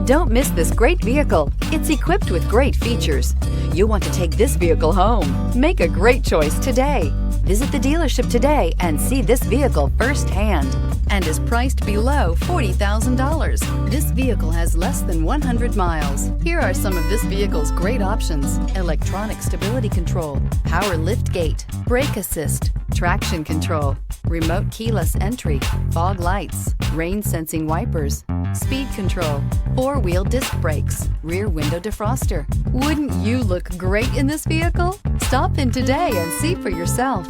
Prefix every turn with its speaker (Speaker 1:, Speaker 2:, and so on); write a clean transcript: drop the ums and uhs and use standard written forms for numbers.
Speaker 1: Don't miss this great vehicle. It's equipped with great features. You'll want to take this vehicle home. Make a great choice today. Visit the dealership today and see this vehicle firsthand, and is priced below $40,000. This vehicle has less than 100 miles. Here are some of this vehicle's great options: electronic stability control, power liftgate, brake assist, traction control, remote keyless entry, fog lights, rain sensing wipers, speed control, four-wheel disc brakes, rear window defroster. Wouldn't you look great in this vehicle? Stop in today and see for yourself.